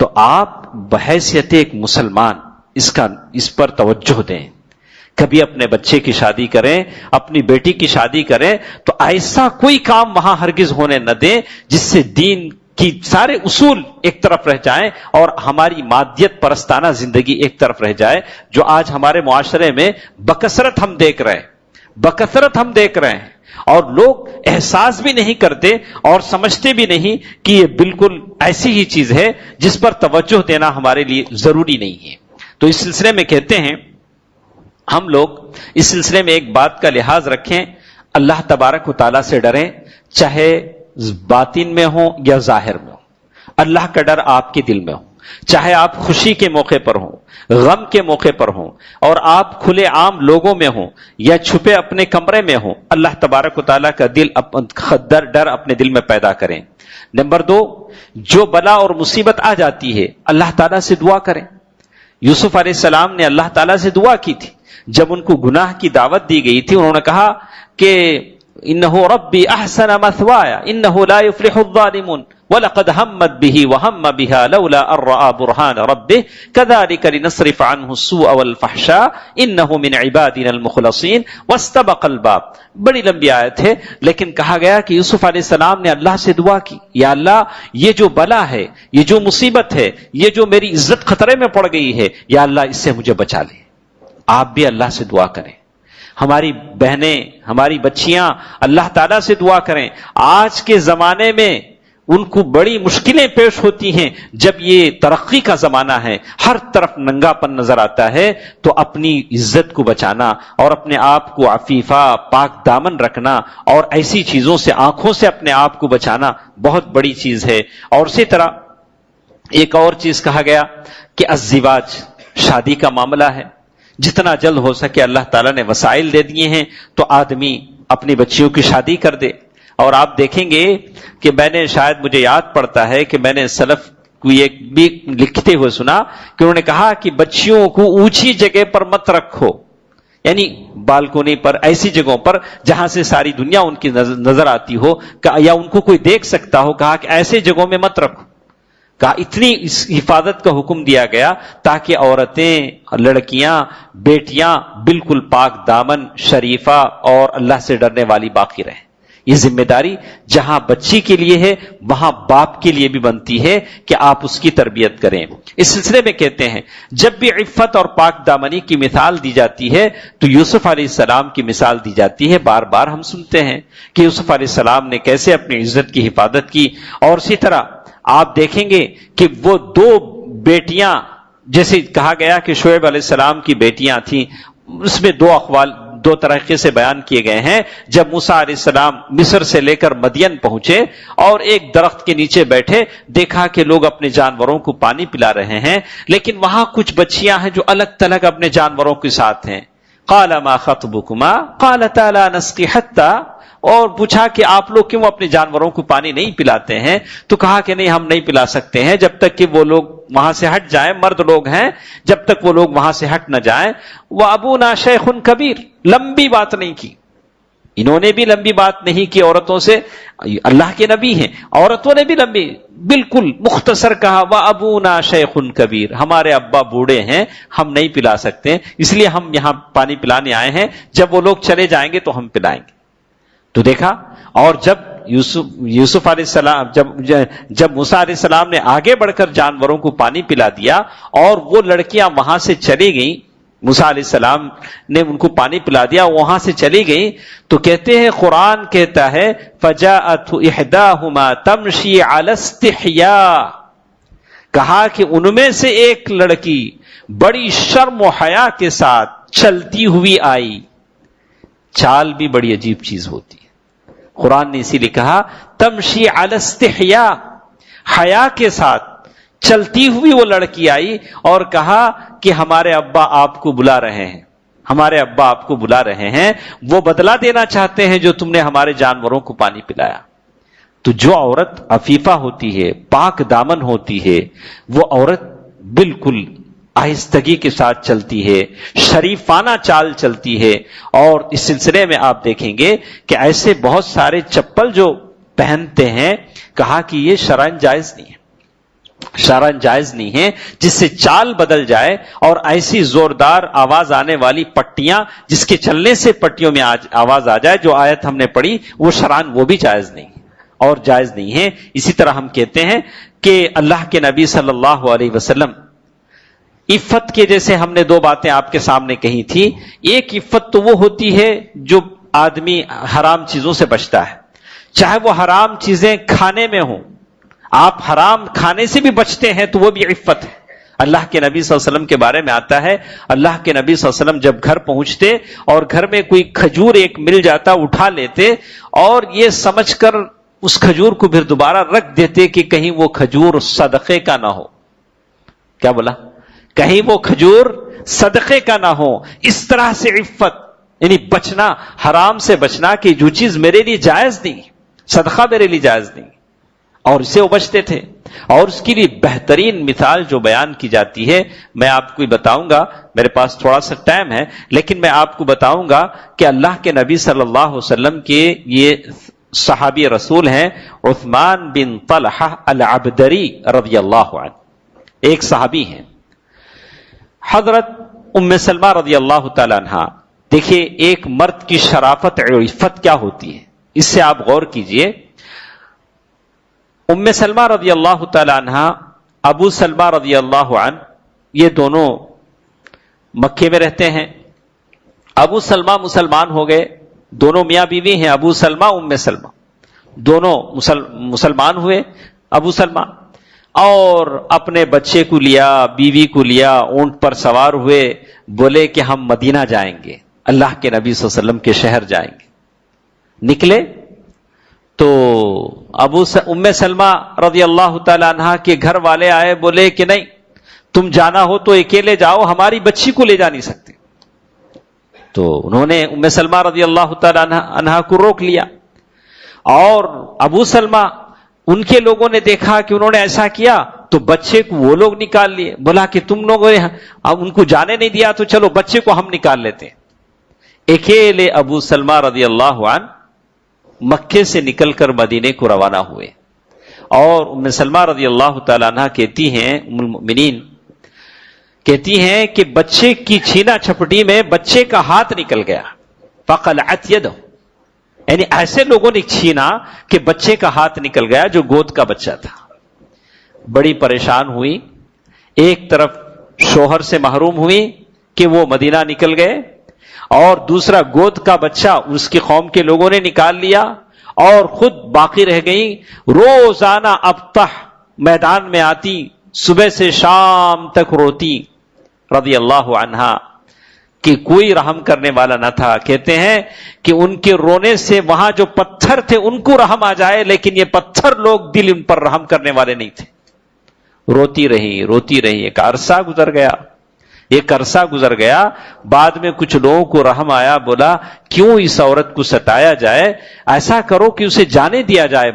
تو آپ بحیثیت ایک مسلمان اس پر توجہ دیں، کبھی اپنے بچے کی شادی کریں، اپنی بیٹی کی شادی کریں تو ایسا کوئی کام وہاں ہرگز ہونے نہ دیں جس سے دین کی سارے اصول ایک طرف رہ جائیں اور ہماری مادیت پرستانہ زندگی ایک طرف رہ جائے، جو آج ہمارے معاشرے میں بکثرت ہم دیکھ رہے ہیں اور لوگ احساس بھی نہیں کرتے اور سمجھتے بھی نہیں کہ یہ بالکل ایسی ہی چیز ہے جس پر توجہ دینا ہمارے لیے ضروری نہیں ہے۔ تو اس سلسلے میں کہتے ہیں ہم لوگ اس سلسلے میں ایک بات کا لحاظ رکھیں، اللہ تبارک و تعالیٰ سے ڈریں، چاہے باطن میں ہوں یا ظاہر میں ہوں، اللہ کا ڈر آپ کے دل میں ہو، چاہے آپ خوشی کے موقع پر ہوں، غم کے موقع پر ہوں، اور آپ کھلے عام لوگوں میں ہوں یا چھپے اپنے کمرے میں ہوں، اللہ تبارک و تعالیٰ کا ڈر اپنے دل میں پیدا کریں۔ نمبر 2، جو بلا اور مصیبت آ جاتی ہے اللہ تعالیٰ سے دعا کریں۔ یوسف علیہ السلام نے اللہ تعالیٰ سے دعا کی تھی، جب ان کو گناہ کی دعوت دی گئی تھی انہوں نے کہا کہ انہو ربی احسن مثوایا انہو لا یفلح الظالمون وَلَقَدْ هَمَّتْ بِهِ وَهَمَّ بِهَا لَوْلَا أَن رَّأَىٰ بُرْهَانَ رَبِّهِ كَذَٰلِكَ لِنَصْرِفَ عَنْهُ السُّوءَ وَالْفَحْشَاءَ إِنَّهُ مِنْ عِبَادِنَا الْمُخْلَصِينَ وَاسْتَبَقَ الْبَابَ۔ بڑی لمبی آیت ہے، لیکن کہا گیا کہ یوسف علیہ السلام نے اللہ سے دعا کی، یا اللہ یہ جو بلا ہے، یہ جو مصیبت ہے، یہ جو میری عزت خطرے میں پڑ گئی ہے، یا اللہ اس سے مجھے بچا لے۔ آپ بھی اللہ سے دعا کریں، ہماری بہنیں، ہماری بچیاں اللہ تعالیٰ سے دعا کریں۔ آج کے زمانے میں ان کو بڑی مشکلیں پیش ہوتی ہیں جب یہ ترقی کا زمانہ ہے، ہر طرف ننگا پن نظر آتا ہے، تو اپنی عزت کو بچانا اور اپنے آپ کو عفیفہ پاک دامن رکھنا اور ایسی چیزوں سے، آنکھوں سے اپنے آپ کو بچانا بہت بڑی چیز ہے۔ اور اسی طرح ایک اور چیز کہا گیا کہ الزواج، شادی کا معاملہ ہے، جتنا جلد ہو سکے اللہ تعالیٰ نے وسائل دے دیے ہیں تو آدمی اپنی بچیوں کی شادی کر دے۔ اور آپ دیکھیں گے کہ میں نے، شاید مجھے یاد پڑتا ہے کہ میں نے سلف کو یہ بھی لکھتے ہوئے سنا کہ انہوں نے کہا کہ بچیوں کو اونچی جگہ پر مت رکھو، یعنی بالکونی پر، ایسی جگہوں پر جہاں سے ساری دنیا ان کی نظر آتی ہو یا ان کو کوئی دیکھ سکتا ہو، کہا کہ ایسے جگہوں میں مت رکھو۔ کہا اتنی اس حفاظت کا حکم دیا گیا تاکہ عورتیں، لڑکیاں، بیٹیاں بالکل پاک دامن، شریفہ اور اللہ سے ڈرنے والی باقی رہیں۔ یہ ذمہ داری جہاں بچی کے لیے ہے وہاں باپ کے لیے بھی بنتی ہے کہ آپ اس کی تربیت کریں۔ اس سلسلے میں کہتے ہیں جب بھی عفت اور پاک دامنی کی مثال دی جاتی ہے تو یوسف علیہ السلام کی مثال دی جاتی ہے۔ بار بار ہم سنتے ہیں کہ یوسف علیہ السلام نے کیسے اپنی عزت کی حفاظت کی، اور اسی طرح آپ دیکھیں گے کہ وہ 2 بیٹیاں، جیسے کہا گیا کہ شعیب علیہ السلام کی بیٹیاں تھیں، اس میں 2 دو طریقے سے بیان کیے گئے ہیں. جب موسیٰ علیہ السلام مصر سے لے کر مدین پہنچے اور ایک درخت کے نیچے بیٹھے، دیکھا کہ لوگ اپنے جانوروں کو پانی پلا رہے ہیں، لیکن وہاں کچھ بچیاں ہیں جو الگ تلگ اپنے جانوروں کے ساتھ ہیں. قال ما خطبكما قالتا لا نسقي حتى، اور پوچھا کہ آپ لوگ کیوں اپنے جانوروں کو پانی نہیں پلاتے ہیں؟ تو کہا کہ نہیں، ہم نہیں پلا سکتے ہیں جب تک کہ وہ لوگ وہاں سے ہٹ جائیں، مرد لوگ ہیں، جب تک وہ لوگ وہاں سے ہٹ نہ جائیں. وَأَبُونَا شَيْخٌ كَبِيرٌ، لمبی بات نہیں کی، انہوں نے بھی لمبی بات نہیں کی عورتوں سے، اللہ کے نبی ہیں، عورتوں نے بھی لمبی، بالکل مختصر کہا وَأَبُونَا شَيْخٌ كَبِيرٌ، ہمارے ابا بوڑھے ہیں، ہم نہیں پلا سکتے، اس لیے ہم یہاں پانی پلانے آئے ہیں، جب وہ لوگ چلے جائیں گے تو ہم پلائیں گے. تو دیکھا، اور جب یوسف علیہ السلام جب موسیٰ علیہ السلام نے آگے بڑھ کر جانوروں کو پانی پلا دیا اور وہ لڑکیاں وہاں سے چلی گئیں، موسیٰ علیہ السلام نے ان کو پانی پلا دیا، وہاں سے چلی گئیں، تو کہتے ہیں، قرآن کہتا ہے فَجَاءَتْ إِحْدَاهُمَا تَمْشِي عَلَى اسْتِحْيَاءٍ، کہا کہ ان میں سے ایک لڑکی بڑی شرم و حیا کے ساتھ چلتی ہوئی آئی. چال بھی بڑی عجیب چیز ہوتی ہے، قرآن نے اسی لیے کہا تمشی علی استحیاء، حیا کے ساتھ چلتی ہوئی وہ لڑکی آئی اور کہا کہ ہمارے ابا آپ کو بلا رہے ہیں، ہمارے ابا آپ کو بلا رہے ہیں، وہ بدلہ دینا چاہتے ہیں جو تم نے ہمارے جانوروں کو پانی پلایا. تو جو عورت عفیفہ ہوتی ہے، پاک دامن ہوتی ہے، وہ عورت بالکل آہستگی کے ساتھ چلتی ہے، شریفانہ چال چلتی ہے. اور اس سلسلے میں آپ دیکھیں گے کہ ایسے بہت سارے چپل جو پہنتے ہیں، کہا کہ یہ شرعاً جائز نہیں ہے، شرعاً جائز نہیں ہے جس سے چال بدل جائے، اور ایسی زوردار آواز آنے والی پٹیاں جس کے چلنے سے پٹیوں میں آواز آ جائے، جو آیت ہم نے پڑھی وہ شرعاً وہ بھی جائز نہیں اور جائز نہیں ہے. اسی طرح ہم کہتے ہیں کہ اللہ کے نبی صلی اللہ علیہ وسلم عفت کے، جیسے ہم نے دو باتیں آپ کے سامنے کہی تھی، ایک عفت تو وہ ہوتی ہے جو آدمی حرام چیزوں سے بچتا ہے، چاہے وہ حرام چیزیں کھانے میں ہوں، آپ حرام کھانے سے بھی بچتے ہیں تو وہ بھی عفت ہے. اللہ کے نبی صلی اللہ علیہ وسلم کے بارے میں آتا ہے، اللہ کے نبی صلی اللہ علیہ وسلم جب گھر پہنچتے اور گھر میں کوئی کھجور ایک مل جاتا اٹھا لیتے اور یہ سمجھ کر اس کھجور کو پھر دوبارہ رکھ دیتے کہ کہیں وہ کھجور صدقے کا نہ ہو. کیا بولا؟ کہیں وہ کھجور صدقے کا نہ ہو. اس طرح سے عفت، یعنی بچنا، حرام سے بچنا کہ جو چیز میرے لیے جائز نہیں، صدقہ میرے لیے جائز نہیں، اور اسے وہ بچتے تھے. اور اس کے لیے بہترین مثال جو بیان کی جاتی ہے، میں آپ کو بتاؤں گا، میرے پاس تھوڑا سا ٹائم ہے لیکن میں آپ کو بتاؤں گا کہ اللہ کے نبی صلی اللہ علیہ وسلم کے یہ صحابی رسول ہیں عثمان بن طلحہ العبدری رضی اللہ عنہ، ایک صحابی ہیں. حضرت ام سلمہ رضی اللہ تعالی عنہ، دیکھیے ایک مرد کی شرافت اور عفت کیا ہوتی ہے، اس سے آپ غور کیجئے. ام سلمہ رضی اللہ تعالی عنہ، ابو سلمہ رضی اللہ عنہ، یہ دونوں مکے میں رہتے ہیں. ابو سلمہ مسلمان ہو گئے، دونوں میاں بیوی ہیں، ابو سلمہ ام سلمہ، دونوں مسلمان ہوئے. ابو سلمہ اور اپنے بچے کو لیا، بیوی کو لیا، اونٹ پر سوار ہوئے، بولے کہ ہم مدینہ جائیں گے، اللہ کے نبی صلی اللہ علیہ وسلم کے شہر جائیں گے. نکلے تو ام سلمہ رضی اللہ تعالی عنہ کے گھر والے آئے، بولے کہ نہیں، تم جانا ہو تو اکیلے جاؤ، ہماری بچی کو لے جا نہیں سکتے. تو انہوں نے ام سلمہ رضی اللہ تعالی عنہ کو روک لیا. اور ابو سلمہ، ان کے لوگوں نے دیکھا کہ انہوں نے ایسا کیا تو بچے کو وہ لوگ نکال لیے. بولا کہ تم لوگوں نے ان کو جانے نہیں دیا تو چلو بچے کو ہم نکال لیتے ہیں. اکیلے ابو سلمہ رضی اللہ عنہ مکے سے نکل کر مدینے کو روانہ ہوئے. اور ام سلمہ رضی اللہ تعالی عنہ کہتی ہیں، ام المؤمنین کہتی ہیں کہ بچے کی چھینا چھپٹی میں بچے کا ہاتھ نکل گیا. فقلعت یدہ، یعنی ایسے لوگوں نے چھینا کہ بچے کا ہاتھ نکل گیا جو گود کا بچہ تھا. بڑی پریشان ہوئی، ایک طرف شوہر سے محروم ہوئی کہ وہ مدینہ نکل گئے، اور دوسرا گود کا بچہ اس کی قوم کے لوگوں نے نکال لیا اور خود باقی رہ گئی. روزانہ ابطح میدان میں آتی، صبح سے شام تک روتی رضی اللہ عنہا. کہ کوئی رحم کرنے والا نہ تھا. کہتے ہیں کہ ان کے رونے سے وہاں جو پتھر تھے ان کو رحم آ جائے، لیکن یہ پتھر لوگ دل ان پر رحم کرنے والے نہیں تھے. روتی رہی ایک عرصہ گزر گیا. بعد میں کچھ لوگوں کو رحم آیا، بولا کیوں اس عورت کو ستایا جائے، ایسا کرو کہ اسے جانے دیا جائے،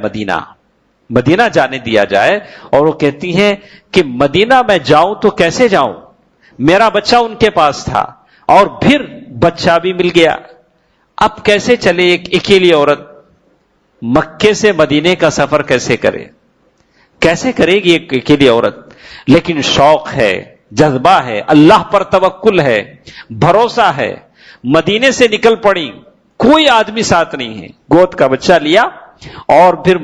مدینہ جانے دیا جائے. اور وہ کہتی ہیں کہ مدینہ میں جاؤں تو کیسے جاؤں، میرا بچہ ان کے پاس تھا اور پھر بچہ بھی مل گیا، اب کیسے چلے ایک اکیلی عورت، مکے سے مدینے کا سفر کیسے کرے گی ایک اکیلی عورت. لیکن شوق ہے، جذبہ ہے، اللہ پر توکل ہے، بھروسہ ہے. مدینے سے نکل پڑی، کوئی آدمی ساتھ نہیں ہے، گود کا بچہ لیا اور پھر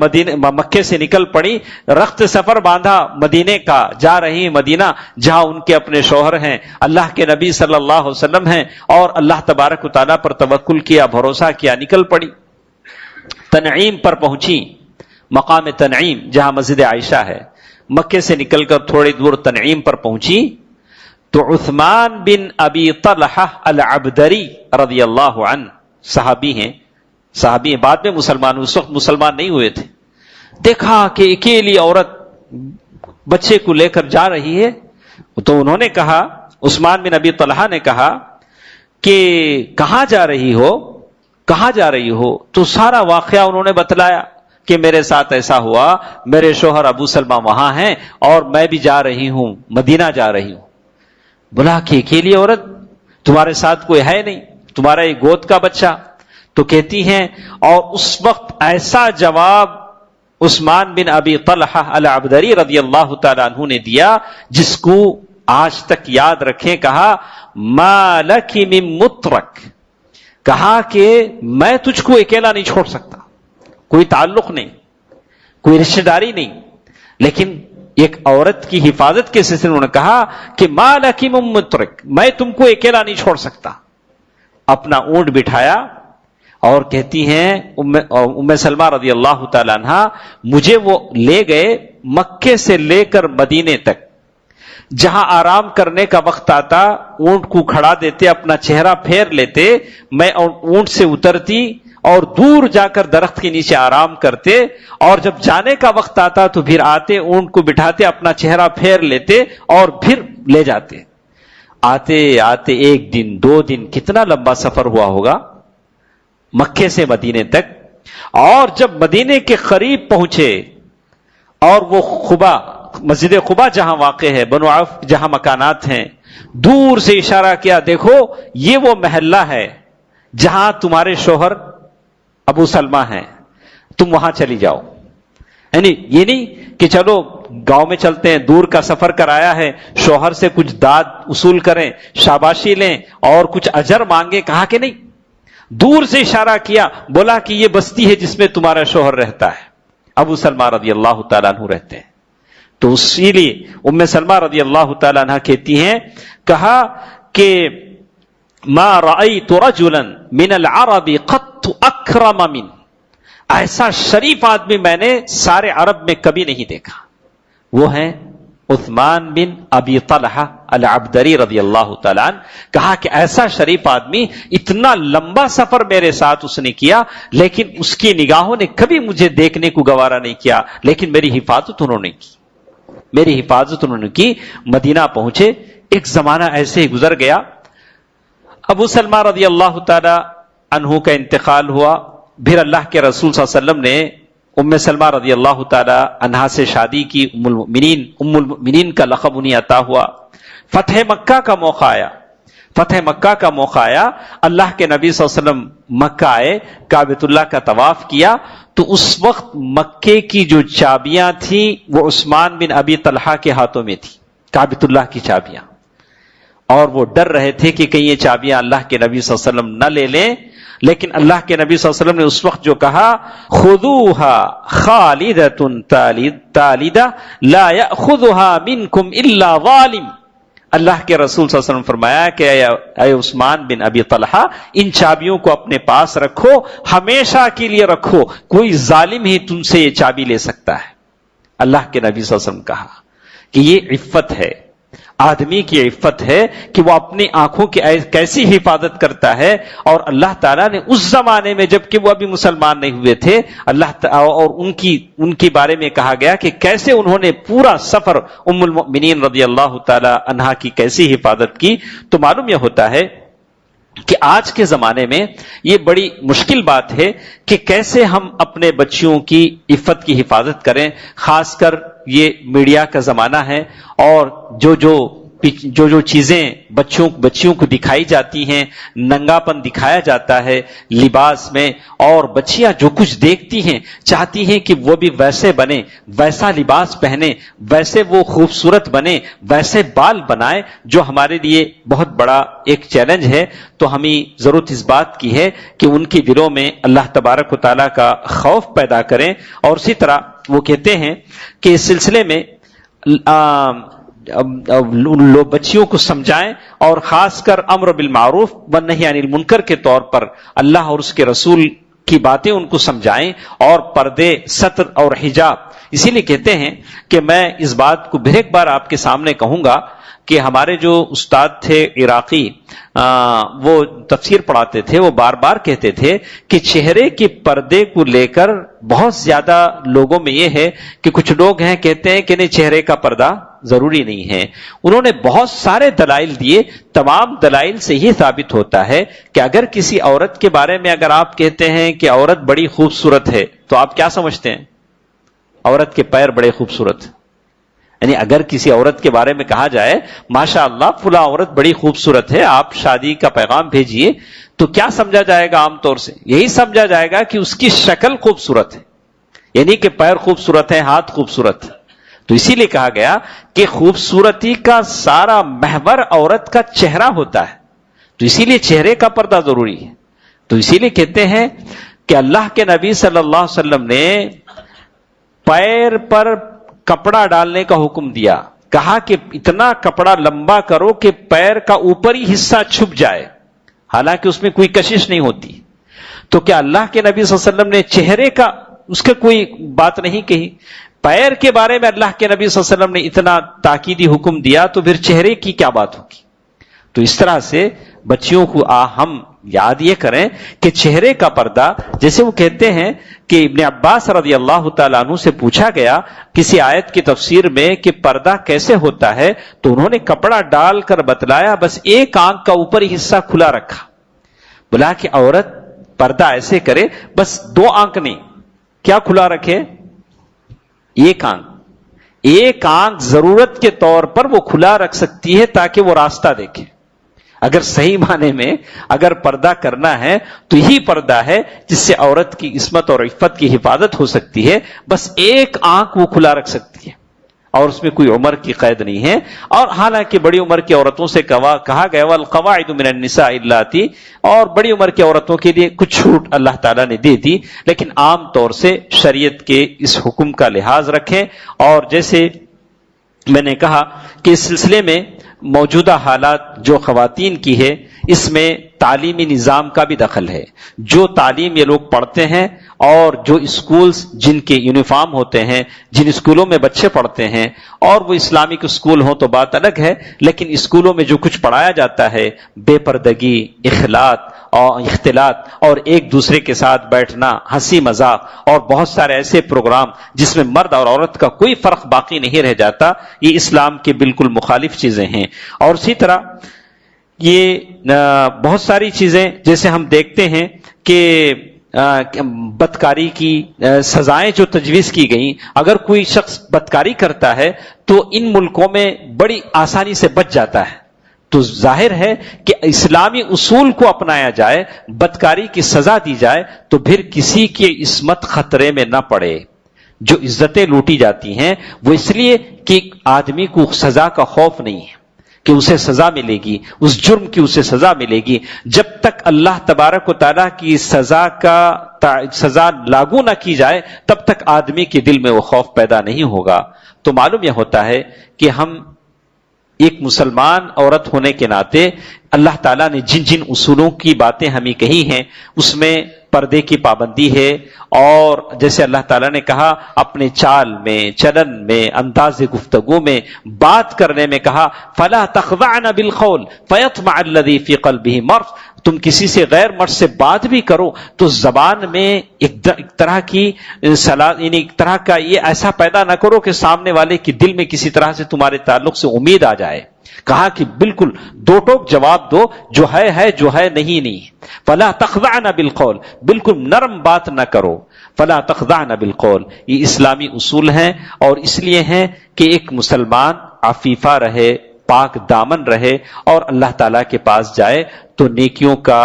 مکے سے نکل پڑی. رخت سفر باندھا مدینے کا، جا رہی مدینہ جہاں ان کے اپنے شوہر ہیں، اللہ کے نبی صلی اللہ علیہ وسلم ہیں، اور اللہ تبارک و تعالیٰ پر توکل کیا، بھروسہ کیا، نکل پڑی. تنعیم پر پہنچی، مقام تنعیم جہاں مسجد عائشہ ہے. مکے سے نکل کر تھوڑی دور تنعیم پر پہنچی تو عثمان بن ابی طلحہ العبدری رضی اللہ عنہ، صحابی ہیں، بعد میں مسلمان، اس وقت مسلمان نہیں ہوئے تھے. دیکھا کہ اکیلی عورت بچے کو لے کر جا رہی ہے تو انہوں نے کہا، عثمان بن ابی طلحہ نے کہا کہ کہاں جا رہی ہو؟ تو سارا واقعہ انہوں نے بتلایا کہ میرے ساتھ ایسا ہوا، میرے شوہر ابو سلمہ وہاں ہیں اور میں بھی جا رہی ہوں، مدینہ جا رہی ہوں. بولا کہ اکیلی عورت، تمہارے ساتھ کوئی ہے نہیں، تمہارا ایک گود کا بچہ؟ تو کہتی ہیں، اور اس وقت ایسا جواب عثمان بن ابی طلحہ العبدری رضی اللہ تعالیٰ عنہ نے دیا جس کو آج تک یاد رکھیں. کہا ما لک من مترک، کہا کہ میں تجھ کو اکیلا نہیں چھوڑ سکتا، کوئی تعلق نہیں، کوئی رشتہ داری نہیں، لیکن ایک عورت کی حفاظت کے سلسلے میں انہوں نے کہا کہ ما لک من مترک، میں تم کو اکیلا نہیں چھوڑ سکتا. اپنا اونٹ بٹھایا اور کہتی ہیں ام سلمہ رضی اللہ تعالی عنہ، مجھے وہ لے گئے مکے سے لے کر مدینے تک، جہاں آرام کرنے کا وقت آتا اونٹ کو کھڑا دیتے، اپنا چہرہ پھیر لیتے، میں اونٹ سے اترتی اور دور جا کر درخت کے نیچے آرام کرتے، اور جب جانے کا وقت آتا تو پھر آتے، اونٹ کو بٹھاتے، اپنا چہرہ پھیر لیتے اور پھر لے جاتے. آتے آتے ایک دن، 2 دن، کتنا لمبا سفر ہوا ہوگا مکے سے مدینے تک. اور جب مدینے کے قریب پہنچے اور وہ خبا، مسجد خبا جہاں واقع ہے، بنو عوف جہاں مکانات ہیں، دور سے اشارہ کیا، دیکھو یہ وہ محلہ ہے جہاں تمہارے شوہر ابو سلمہ ہیں، تم وہاں چلی جاؤ. یعنی یہ نہیں کہ چلو گاؤں میں چلتے ہیں، دور کا سفر کرایا ہے، شوہر سے کچھ داد وصول کریں، شاباشی لیں اور کچھ اجر مانگے. کہا کہ نہیں، دور سے اشارہ کیا، بولا کہ یہ بستی ہے جس میں تمہارا شوہر رہتا ہے، ابو سلمہ رضی اللہ تعالیٰ عنہ رہتے ہیں. تو اسی لیے ام سلمہ رضی اللہ تعالیٰ عنہ کہتی ہیں، کہا کہ ما رأيت رجلا من العرب قط اکرم من، ایسا شریف آدمی میں نے سارے عرب میں کبھی نہیں دیکھا. وہ ہیں عثمان بن ابی طلحہ العبدری رضی اللہ تعالیٰ عنہ. کہا کہ ایسا شریف آدمی، اتنا لمبا سفر میرے ساتھ اس نے کیا، لیکن اس کی نگاہوں نے کبھی مجھے دیکھنے کو گوارا نہیں کیا، لیکن میری حفاظت انہوں نے کی. مدینہ پہنچے، ایک زمانہ ایسے ہی گزر گیا. ابو سلمہ رضی اللہ تعالی عنہ کا انتقال ہوا، پھر اللہ کے رسول صلی اللہ علیہ وسلم نے ام سلمہ رضی اللہ تعالی عنہا سے شادی کی. ام المؤمنین کا لقب انہیں عطا ہوا. فتح مکہ کا موقع آیا. اللہ کے نبی صلی اللہ علیہ وسلم مکہ آئے، کعبۃ اللہ کا طواف کیا، تو اس وقت مکے کی جو چابیاں تھیں وہ عثمان بن ابی طلحہ کے ہاتھوں میں تھی، کعبۃ اللہ کی چابیاں. اور وہ ڈر رہے تھے کہ کہیں یہ چابیاں اللہ کے نبی صلی اللہ علیہ وسلم نہ لے لیں. لیکن اللہ کے نبی صلی اللہ علیہ وسلم نے اس وقت جو کہا، خذوها خالدة تالدة لا يأخذها منكم الا ظالم. اللہ کے رسول صلی اللہ علیہ وسلم فرمایا کہ اے عثمان بن ابی طلحہ، ان چابیوں کو اپنے پاس رکھو، ہمیشہ کے لیے رکھو، کوئی ظالم ہی تم سے یہ چابی لے سکتا ہے. اللہ کے نبی صلی اللہ علیہ وسلم کہا کہ یہ عفت ہے، آدمی کی عفت ہے کہ وہ اپنی آنکھوں کی کیسی حفاظت کرتا ہے. اور اللہ تعالیٰ نے اس زمانے میں جب کہ وہ ابھی مسلمان نہیں ہوئے تھے اور ان کی بارے میں کہا گیا کہ کیسے انہوں نے پورا سفر ام المؤمنین رضی اللہ تعالی عنہا کی کیسی حفاظت کی. تو معلوم یہ ہوتا ہے کہ آج کے زمانے میں یہ بڑی مشکل بات ہے کہ کیسے ہم اپنے بچیوں کی عفت کی حفاظت کریں. خاص کر یہ میڈیا کا زمانہ ہے اور جو چیزیں بچیوں کو دکھائی جاتی ہیں، ننگاپن دکھایا جاتا ہے لباس میں، اور بچیاں جو کچھ دیکھتی ہیں چاہتی ہیں کہ وہ بھی ویسے بنے، ویسا لباس پہنے، ویسے وہ خوبصورت بنے، ویسے بال بنائے، جو ہمارے لیے بہت بڑا ایک چیلنج ہے. تو ہمیں ضرورت اس بات کی ہے کہ ان کے دلوں میں اللہ تبارک و تعالیٰ کا خوف پیدا کریں. اور اسی طرح وہ کہتے ہیں کہ اس سلسلے میں بچیوں کو سمجھائیں، اور خاص کر امر بالمعروف والنہی عن المنکر کے طور پر اللہ اور اس کے رسول کی باتیں ان کو سمجھائیں، اور پردے، ستر اور حجاب. اسی لیے کہتے ہیں کہ میں اس بات کو پھر ایک بار آپ کے سامنے کہوں گا کہ ہمارے جو استاد تھے عراقی، وہ تفسیر پڑھاتے تھے، وہ بار بار کہتے تھے کہ چہرے کے پردے کو لے کر بہت زیادہ لوگوں میں یہ ہے کہ کچھ لوگ ہیں کہتے ہیں کہ نہیں، چہرے کا پردہ ضروری نہیں ہے. انہوں نے بہت سارے دلائل دیے، تمام دلائل سے یہ ثابت ہوتا ہے کہ اگر کسی عورت کے بارے میں اگر آپ کہتے ہیں کہ عورت بڑی خوبصورت ہے، تو آپ کیا سمجھتے ہیں؟ عورت کے پیر بڑے خوبصورت. یعنی اگر کسی عورت کے بارے میں کہا جائے ماشاء اللہ فلاں عورت بڑی خوبصورت ہے، آپ شادی کا پیغام بھیجیے، تو کیا سمجھا جائے گا؟ عام طور سے یہی سمجھا جائے گا کہ اس کی شکل خوبصورت ہے، یعنی کہ پیر خوبصورت ہے، ہاتھ خوبصورت ہے. تو اسی لیے کہا گیا کہ خوبصورتی کا سارا محور عورت کا چہرہ ہوتا ہے، تو اسی لیے چہرے کا پردہ ضروری ہے. تو اسی لیے کہتے ہیں کہ اللہ کے نبی صلی اللہ علیہ وسلم نے پیر پر کپڑا ڈالنے کا حکم دیا، کہا کہ اتنا کپڑا لمبا کرو کہ پیر کا اوپری حصہ چھپ جائے، حالانکہ اس میں کوئی کشش نہیں ہوتی. تو کیا اللہ کے نبی صلی اللہ علیہ وسلم نے چہرے کا اس کا کوئی بات نہیں کہی؟ پیر کے بارے میں اللہ کے نبی صلی اللہ علیہ وسلم نے اتنا تاکیدی حکم دیا، تو پھر چہرے کی کیا بات ہوگی؟ تو اس طرح سے بچیوں کو ہم یاد یہ کریں کہ چہرے کا پردہ، جیسے وہ کہتے ہیں کہ ابن عباس رضی اللہ تعالیٰ عنہ سے پوچھا گیا کسی آیت کی تفسیر میں کہ پردہ کیسے ہوتا ہے، تو انہوں نے کپڑا ڈال کر بتلایا، بس ایک آنکھ کا اوپری حصہ کھلا رکھا. بولا کہ عورت پردہ ایسے کرے، بس دو آنکھ نہیں، کیا کھلا رکھے؟ ایک آنکھ ضرورت کے طور پر وہ کھلا رکھ سکتی ہے تاکہ وہ راستہ دیکھے. اگر صحیح معنی میں اگر پردہ کرنا ہے تو یہی پردہ ہے جس سے عورت کی عصمت اور عفت کی حفاظت ہو سکتی ہے. بس ایک آنکھ وہ کھلا رکھ سکتی ہے، اور اس میں کوئی عمر کی قید نہیں ہے. اور حالانکہ بڑی عمر کی عورتوں سے کہا گیا والقواعد من النساء اللاتی، اور بڑی عمر کی عورتوں کے لیے کچھ چھوٹ اللہ تعالیٰ نے دے دی، لیکن عام طور سے شریعت کے اس حکم کا لحاظ رکھیں. اور جیسے میں نے کہا کہ اس سلسلے میں موجودہ حالات جو خواتین کی ہے، اس میں تعلیمی نظام کا بھی دخل ہے. جو تعلیم یہ لوگ پڑھتے ہیں اور جو اسکولز جن کے یونیفارم ہوتے ہیں، جن اسکولوں میں بچے پڑھتے ہیں، اور وہ اسلامک اسکول ہوں تو بات الگ ہے، لیکن اسکولوں میں جو کچھ پڑھایا جاتا ہے، بے پردگی، اختلاط اور ایک دوسرے کے ساتھ بیٹھنا، ہنسی مذاق، اور بہت سارے ایسے پروگرام جس میں مرد اور عورت کا کوئی فرق باقی نہیں رہ جاتا، یہ اسلام کے بالکل مخالف چیزیں ہیں. اور اسی طرح یہ بہت ساری چیزیں جیسے ہم دیکھتے ہیں کہ بدکاری کی سزائیں جو تجویز کی گئیں، اگر کوئی شخص بدکاری کرتا ہے تو ان ملکوں میں بڑی آسانی سے بچ جاتا ہے. تو ظاہر ہے کہ اسلامی اصول کو اپنایا جائے، بدکاری کی سزا دی جائے، تو پھر کسی کی عصمت خطرے میں نہ پڑے. جو عزتیں لوٹی جاتی ہیں وہ اس لیے کہ آدمی کو سزا کا خوف نہیں ہے کہ اسے سزا ملے گی، اس جرم کی اسے سزا ملے گی. جب تک اللہ تبارک و تعالیٰ کی سزا لاگو نہ کی جائے تب تک آدمی کے دل میں وہ خوف پیدا نہیں ہوگا. تو معلوم یہ ہوتا ہے کہ ہم ایک مسلمان عورت ہونے کے ناطے اللہ تعالیٰ نے جن جن اصولوں کی باتیں ہمیں کہی ہیں، اس میں پردے کی پابندی ہے، اور جیسے اللہ تعالیٰ نے کہا اپنے چال میں، چلن میں، انداز گفتگو میں، بات کرنے میں کہا فلا تخضعن بالقول فیطمع الذی فی قلبہ مرض، تم کسی سے غیر مرد سے بات بھی کرو تو زبان میں ایک طرح کی یعنی ایک طرح کا یہ ایسا پیدا نہ کرو کہ سامنے والے کے دل میں کسی طرح سے تمہارے تعلق سے امید آ جائے. کہا کہ بالکل دو ٹوک جواب دو، جو ہے جو ہے، نہیں نہیں. فلا تخضعن بالقول، بالکل نرم بات نہ کرو. فلا تخضعن بالقول، یہ اسلامی اصول ہیں، اور اس لیے ہیں کہ ایک مسلمان عفیفہ رہے، پاک دامن رہے، اور اللہ تعالیٰ کے پاس جائے تو نیکیوں کا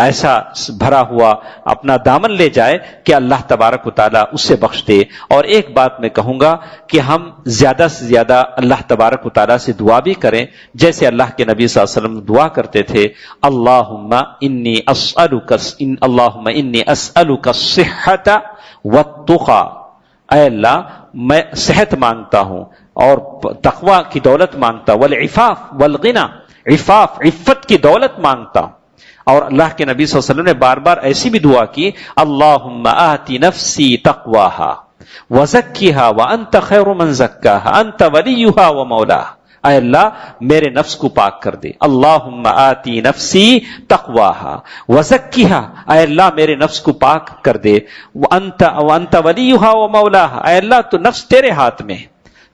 ایسا بھرا ہوا اپنا دامن لے جائے کہ اللہ تبارک و تعالیٰ اس سے بخش دے. اور ایک بات میں کہوں گا کہ ہم زیادہ سے زیادہ اللہ تبارک و تعالیٰ سے دعا بھی کریں، جیسے اللہ کے نبی صلی اللہ علیہ وسلم دعا کرتے تھے اللہم انی اسألک الصحۃ والتقی، اے اللہ میں صحت مانگتا ہوں اور تقوی کی دولت مانگتا ہوں، والعفاف والغنی، عفاف عفت کی دولت مانگتا ہوں. اور اللہ کے نبی صلی اللہ علیہ وسلم نے بار بار ایسی بھی دعا کی اللہم آتی نفسی تقواہا وزکیہا وانت خیر من زکاہا انت ولیہا ومولاہا، اے اللہ میرے نفس کو پاک کر دے. اللہم آتی نفسی تقواہا وزکیہا، اے اللہ میرے نفس کو پاک کر دے. وانت ولیہا ومولاہا، اے اللہ تو نفس تیرے ہاتھ میں.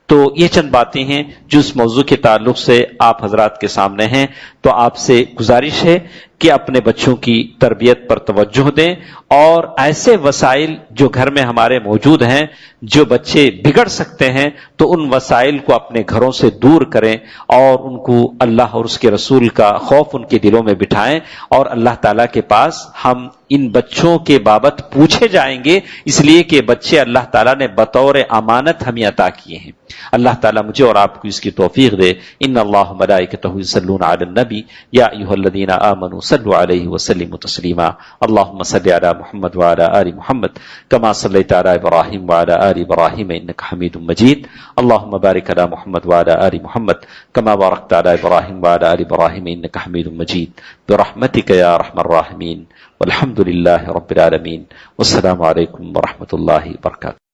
تو یہ چند باتیں ہیں جو اس موضوع کے تعلق سے آپ حضرات کے سامنے ہیں. تو آپ سے گزارش ہے کہ اپنے بچوں کی تربیت پر توجہ دیں، اور ایسے وسائل جو گھر میں ہمارے موجود ہیں جو بچے بگڑ سکتے ہیں تو ان وسائل کو اپنے گھروں سے دور کریں، اور ان کو اللہ اور اس کے رسول کا خوف ان کے دلوں میں بٹھائیں. اور اللہ تعالیٰ کے پاس ہم ان بچوں کے بابت پوچھے جائیں گے، اس لیے کہ بچے اللہ تعالیٰ نے بطور امانت ہمیں عطا کیے ہیں. اللہ تعالیٰ مجھے اور آپ کو اس کی توفیق دے. ان اللہ ملائکتہ یصلون علی النبی یا ایھا الذین آمنوا صلوا علیہ وسلموا تسلیما. اللهم صل علی محمد وعلی آل محمد کما صلیت علی ابراہیم وعلی آل ابراہیم انک حمید مجید. اللهم بارک علی محمد وعلی آل محمد کما بارکت علی ابراہیم وعلی آل ابراہیم انک حمید مجید برحمتک یا ارحم الراحمین. والحمد للہ رب العالمین. والسلام علیکم ورحمۃ اللہ وبرکاتہ.